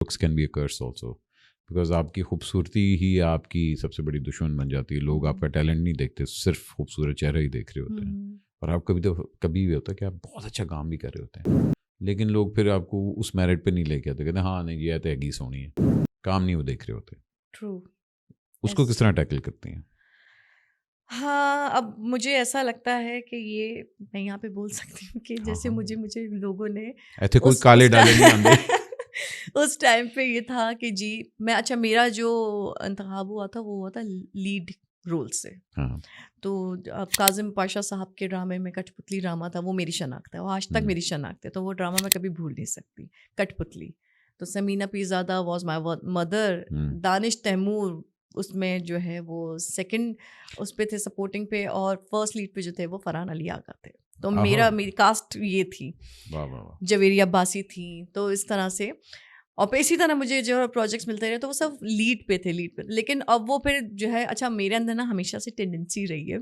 looks can be a curse also, because आपकी खूबसूरती ही आपकी सबसे बड़ी दुश्मन बन जाती है. लोग आपका टैलेंट नहीं देखते, सिर्फ खूबसूरत चेहरा ही देख रहे होते हैं. और आप कभी भी होता है कि आप बहुत अच्छा काम भी कर रहे होते हैं, लेकिन लोग फिर आपको उस मेरिट पे नहीं लेके आते, कहते हैं हाँ नहीं ये तो हैगी सोनी है, काम नहीं वो देख रहे होते. ट्रू. उसको किस तरह टैकल करती हैं? हाँ, अब मुझे ऐसा लगता है कि ये मैं यहाँ पे बोल सकती हूँ कि जैसे हाँ. मुझे लोगों ने ऐसे कोई उस काले उस डाले नहीं आंदे. उस टाइम पे ये था कि जी मैं अच्छा मेरा जो इंतखाब हुआ था वो हुआ था लीड रोल से. हाँ. तो अब काजिम पाशा साहब के ड्रामे में कठपुतली ड्रामा था, वो मेरी शनाख्त है, वो आज तक मेरी शनाख्त है, तो वो ड्रामा मैं कभी भूल नहीं सकती. कठपुतली तो Sameena Peerzada was my mother. Danish Taimur उसमें जो है वो सेकंड उस पे थे सपोर्टिंग पे, और फर्स्ट लीड पे जो थे वो फरहान अली आगा थे. तो मेरी कास्ट ये थी. वाह वाह वाह. जवेरिया अब्बासी थी. तो इस तरह से और पे इसी तरह मुझे जो प्रोजेक्ट्स मिलते रहे तो वो सब लीड पे थे. लेकिन अब वो फिर जो है अच्छा मेरे अंदर ना हमेशा से टेंडेंसी रही है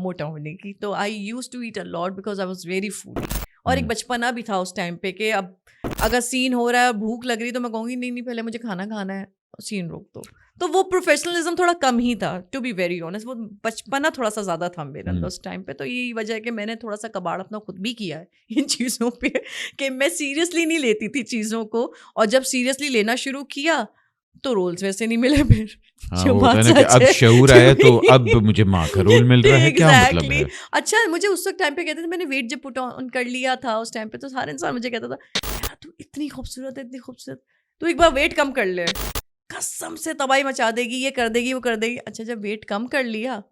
मोटा होने की. तो I used to eat a lot because I was very foodie. और एक बचपना भी था उस टाइम पे कि अब अगर सीन हो रहा है भूख लग रही तो मैं कहूँगी नहीं नहीं पहले मुझे खाना खाना है, सीन रोक दो. तो वो प्रोफेशनलिज्म थोड़ा कम ही था, टू बी वेरी ऑनेस्ट. वो बचपना थोड़ा सा ज़्यादा था मेरे अंदर उस टाइम पे. तो यही वजह है कि मैंने थोड़ा सा कबाड़ अपना खुद भी किया है इन चीज़ों पे कि मैं सीरियसली नहीं लेती थी चीज़ों को, और जब सीरियसली लेना शुरू किया तो रोल्स वैसे नहीं मिले फिर. हाँ, जो वो बात होता है ना कि सच अब है शऊर आया तो अब मुझे माँ का रोल मिल रहा है, क्या मतलब एग्जैक्टली. है? अच्छा मुझे उस वक्त टाइम पे कहते थे, मैंने वेट जब पुट ऑन कर लिया था उस टाइम पे तो सारे इंसान मुझे कहता था यार तू इतनी खूबसूरत है, इतनी खूबसूरत, तू एक बार वेट कम कर ले, कसम से तबाही मचा देगी, ये कर देगी वो कर देगी. अच्छा जब वेट कम कर लिया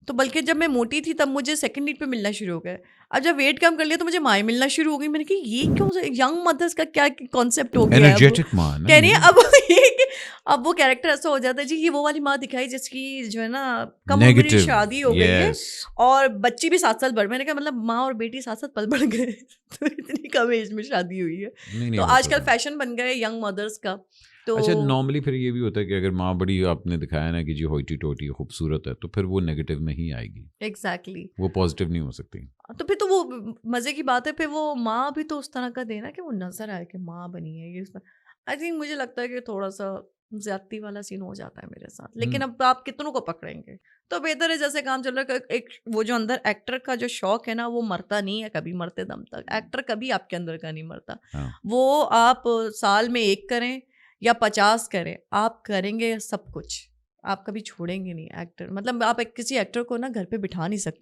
तो बल्कि जब मैं मोटी थी तब मुझे सेकंड लीड पे मिलना शुरू हो गए. अब जब वेट कम कर लिया तो मुझे माएँ मिलना शुरू हो गई. मैंने कहा ये क्यों यंग मदर्स का क्या कॉन्सेप्ट हो गया है अब. एनर्जेटिक माँ ना कह रही ये. है अब ये कि अब वो कैरेक्टर ऐसा हो जाता है जी ये वो वाली माँ दिखाई जिसकी जो है ना कम उम्र में नेगेटिव. शादी हो गई है यस. और बच्ची भी 7 साल बढ़. मैंने कहा मतलब माँ और बेटी 7 साल पल बढ़ गए तो इतनी कम एज में शादी हुई है. नहीं नहीं तो होता आजकल था. फैशन बन गया है यंग मदर्स का. तो अच्छा नॉर्मली फिर ये भी होता है कि अगर माँ बड़ी आपने दिखाया ना कि जी होइटी टोटी खूबसूरत है, तो फिर वो नेगेटिव में ही आएगी, एग्जैक्टली. वो पॉजिटिव नहीं हो सकती. तो फिर तो वो मजे की बात है, फिर वो माँ भी तो उस तरह का देना कि वो नजर आए कि माँ बनी है ये. आई थिंक मुझे लगता है कि थोड़ा सा ज्यादती वाला सीन हो जाता है मेरे साथ. लेकिन अब आप कितनों को पकड़ेंगे, तो बेहतर है जैसे काम चल रहा है. एक वो जो अंदर एक्टर का जो शौक है ना वो मरता नहीं है कभी, मरते दम तक एक्टर कभी आपके अंदर का नहीं मरता. हाँ. वो आप साल में 1 करें या 50 करें, आप करेंगे सब कुछ, आप कभी छोड़ेंगे नहीं एक्टर. मतलब आप किसी एक्टर को ना घर पे बिठा नहीं सकते.